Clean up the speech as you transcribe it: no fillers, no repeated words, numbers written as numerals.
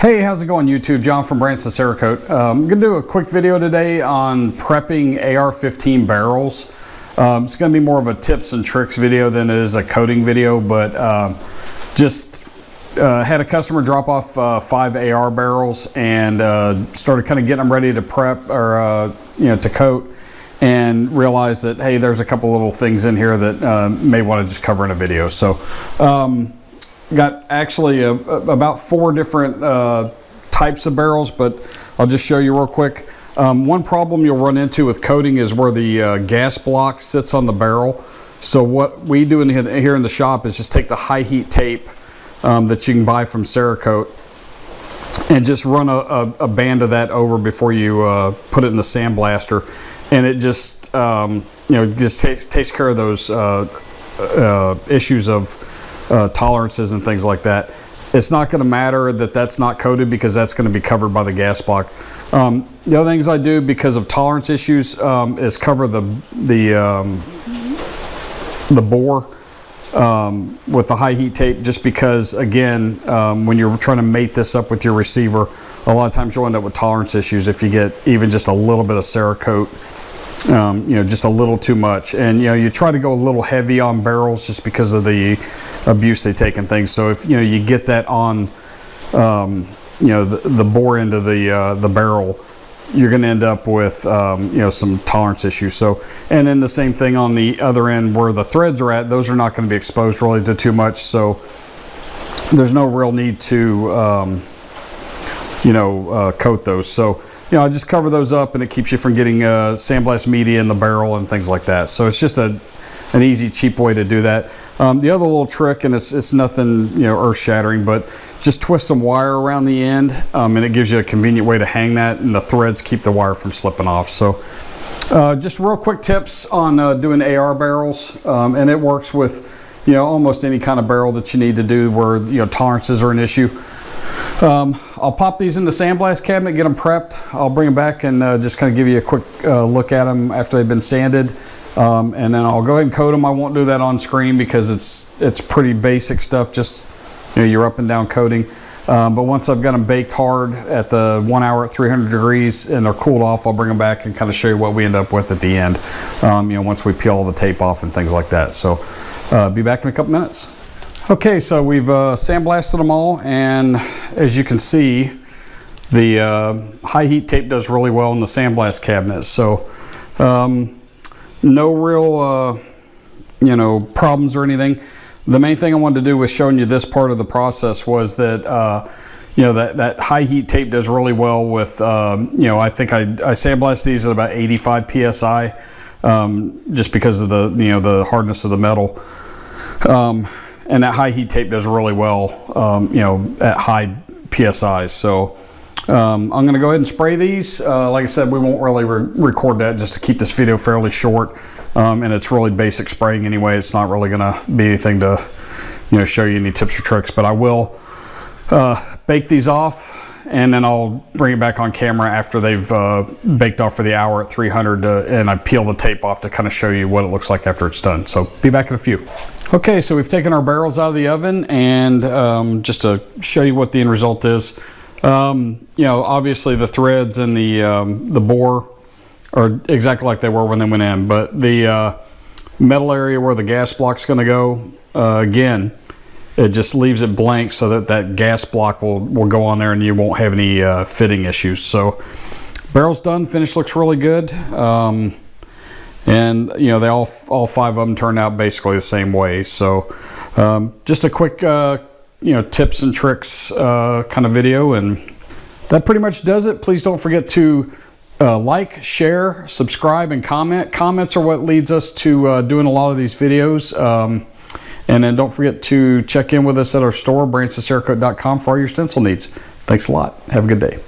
Hey, how's it going YouTube? John from Branson Cerakote. I'm going to do a quick video today on prepping AR-15 barrels. It's going to be more of a tips and tricks video than it is a coating video, but just had a customer drop off 5 AR barrels and started kind of getting them ready to prep or to coat, and realized that, hey, there's a couple little things in here that may want to just cover in a video. So got actually about 4 different types of barrels, but I'll just show you real quick. One problem you'll run into with coating is where the gas block sits on the barrel. So what we do here in the shop is just take the high heat tape that you can buy from Cerakote and just run a band of that over before you put it in the sandblaster, and it just just takes care of those issues of tolerances and things like that. It's not going to matter that that's not coated because that's going to be covered by the gas block. The other things I do because of tolerance issues is cover the bore with the high heat tape, just because, again, when you're trying to mate this up with your receiver, a lot of times you'll end up with tolerance issues if you get even just a little bit of Cerakote, just a little too much. And you try to go a little heavy on barrels just because of the abuse they take and things. So if you get that on the bore end of the barrel, you're going to end up with some tolerance issues. So, and then the same thing on the other end where the threads are at, those are not going to be exposed really to too much, so there's no real need to coat those. So I just cover those up, and it keeps you from getting sandblast media in the barrel and things like that. So it's just an easy, cheap way to do that. The other little trick, and it's nothing earth-shattering, but just twist some wire around the end, and it gives you a convenient way to hang that, and the threads keep the wire from slipping off. So just real quick tips on doing AR barrels, and it works with almost any kind of barrel that you need to do where tolerances are an issue. I'll pop these in the sandblast cabinet, get them prepped. I'll bring them back and just kind of give you a quick look at them after they've been sanded. And then I'll go ahead and coat them. I won't do that on screen because it's pretty basic stuff, just your up and down coating. But once I've got them baked hard at the 1 hour at 300 degrees and they're cooled off, I'll bring them back and kind of show you what we end up with at the end, once we peel all the tape off and things like that. So be back in a couple minutes. Okay, so we've sandblasted them all, and as you can see, the high heat tape does really well in the sandblast cabinet. So no real problems or anything. The main thing I wanted to do with showing you this part of the process was that that high heat tape does really well with I think I sandblast these at about 85 psi, just because of the hardness of the metal. And that high heat tape does really well, at high PSI. So I'm going to go ahead and spray these. Like I said, we won't really record that just to keep this video fairly short. And it's really basic spraying anyway. It's not really going to be anything to, show you any tips or tricks. But I will bake these off, and then I'll bring it back on camera after they've baked off for the hour at 300, and I peel the tape off to kind of show you what it looks like after it's done. So be back in a few. Okay, so we've taken our barrels out of the oven, and just to show you what the end result is, obviously the threads and the bore are exactly like they were when they went in, but the metal area where the gas block's going to go, again, it just leaves it blank so that gas block will go on there and you won't have any fitting issues. So barrel's done, finish looks really good, and they all 5 of them turned out basically the same way. So just a quick tips and tricks kind of video, and that pretty much does it. Please don't forget to like, share, subscribe, and comment. Comments are what leads us to doing a lot of these videos. And then don't forget to check in with us at our store, BransonCerakote.com, for all your stencil needs. Thanks a lot. Have a good day.